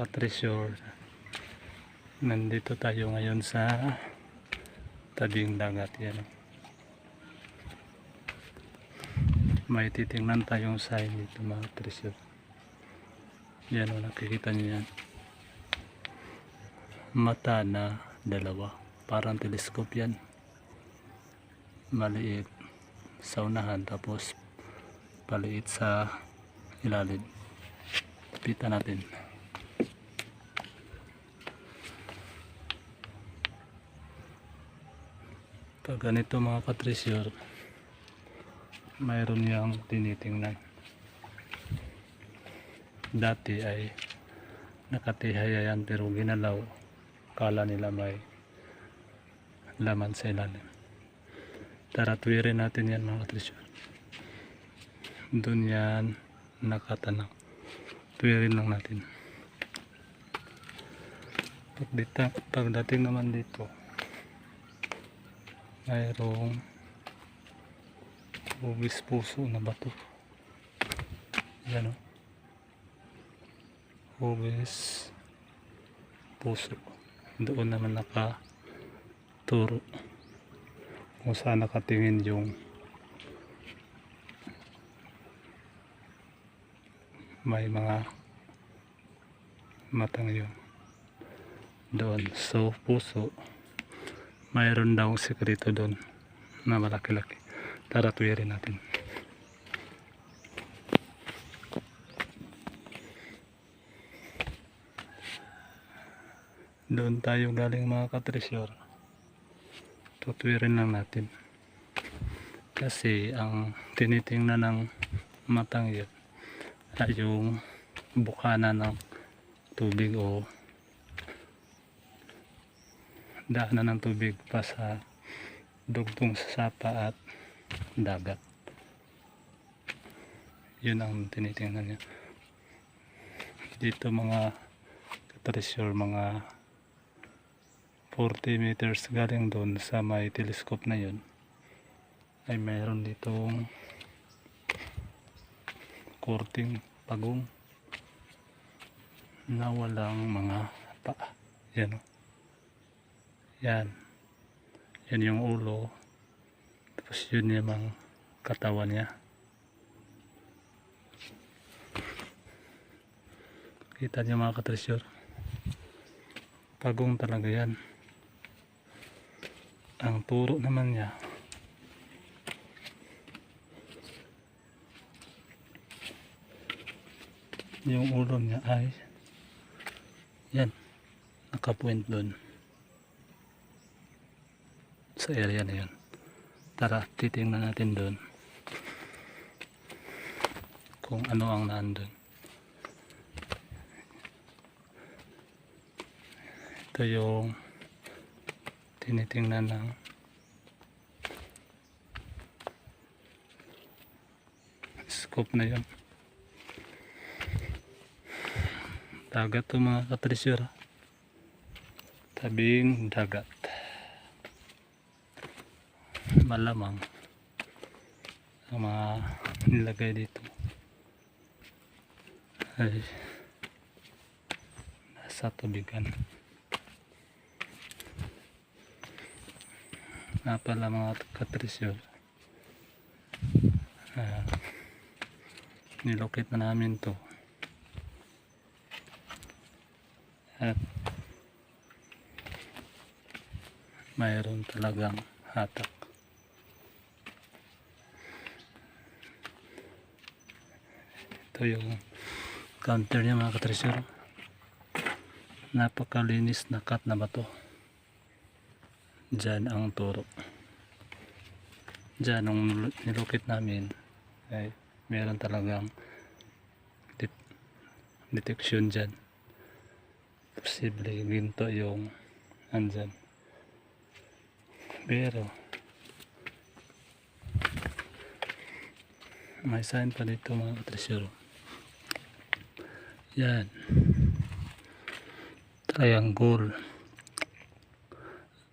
mga ka-treasure, nandito tayo ngayon sa tabing dagat. Yan, may titingnan tayong sign dito mga ka-treasure. Yan o, nakikita niyo yan, mata na dalawa, parang telescope yan, maliit sa unahan tapos paliit sa ilalim. Pita natin. Pag ganito mga ka-treasure, mayroon yang tinitingnan. Dati ay nakatihaya yan pero ginalaw, kala nila may laman sa ilalim. Tara, tuwirin natin yan mga ka-treasure. Doon yan nakatanang. Tuwirin lang natin. Pagdating naman dito, mayroong hugis puso na bato. Yan o, hugis puso. Doon naman nakaturo kung saan nakatingin yung may mga matang yun doon. So puso, mayroon daw sekreto doon na malaki-laki. Tara, tuwirin natin. Doon tayo galing mga ka-treasure. Tutuwirin lang natin kasi ang tinitingnan ng matang yun ay yung bukana ng tubig o daanan ng tubig pa sa dugtong sa sapa at dagat. Yun ang tinitingnan niya. Dito mga ka-treasure, mga 40 meters galing doon sa may telescope na yun, ay mayroon ditong korting pagong na walang mga paa. Yan o. Yan yung ulo, tapos yun yung katawan niya. Kita niyo mga ka-treasure, pagong talaga yan. Ang turo naman niya, yung ulo niya ay yan, nakapoint doon sa area na yun. Tara, titingnan natin doon kung ano ang nandun. Ito yung tinitingnan ng scope na yun. Dagat to mga ka-treasure, tabing dagat. Malamang ang mga nilagay dito ay nasa tubigan. Nga pala mga ka-treasure, nilokit na namin to at mayroon talagang hatak. Ito yung counter niya mga ka-treasure. Napakalinis na cut na bato. Diyan ang turo. Diyan nung nilukit namin ay meron talagang detection dyan. Posible ginto yung andyan. Pero may sign pa dito mga ka-treasure. Yan, triangle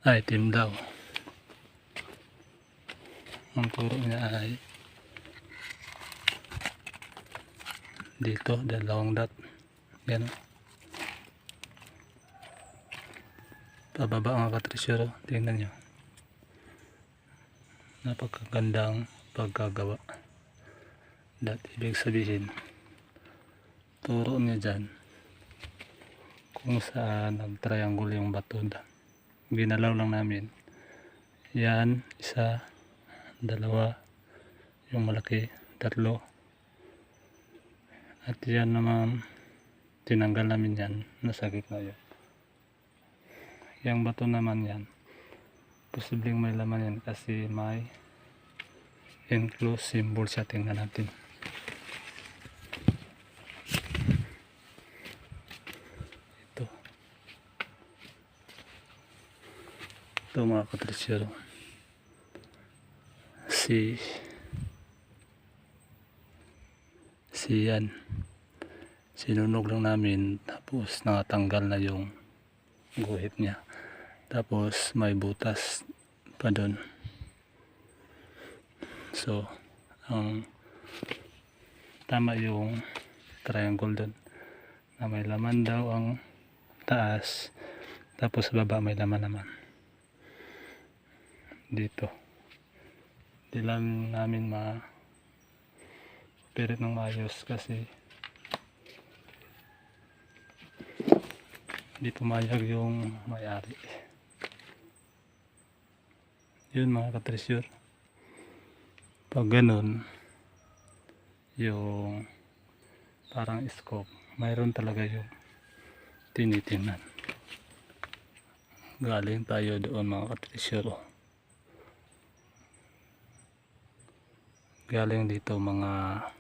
item daw. Ang turo niya ay dito, dalawang dot. Yan. pababa ang katresyo. Tingnan nyo, napakagandang pagkagawa. That ibig sabihin, turo niya dyan kung saan nag-triangle yung bato. Ginalaw lang namin. Yan, isa, dalawa, yung malaki, tatlo. At yan naman, tinanggal namin yan, nasa gitna yun. Yung bato naman yan, posibleng may laman yan kasi may enclosed symbol siya. Tingnan natin. Ito mga katresyo, yan, sinunog lang namin, tapos nakatanggal na yung guhit niya, tapos may butas pa doon. So ang tama yung triangle doon na may laman daw ang taas, tapos baba may laman naman. Dito di lang namin pirit ng maayos kasi di pumayag yung may-ari. Yun mga katresyo, pag ganun yung parang scope, mayroon talaga yung tinitingnan. Galing tayo doon mga katresyo, galing dito mga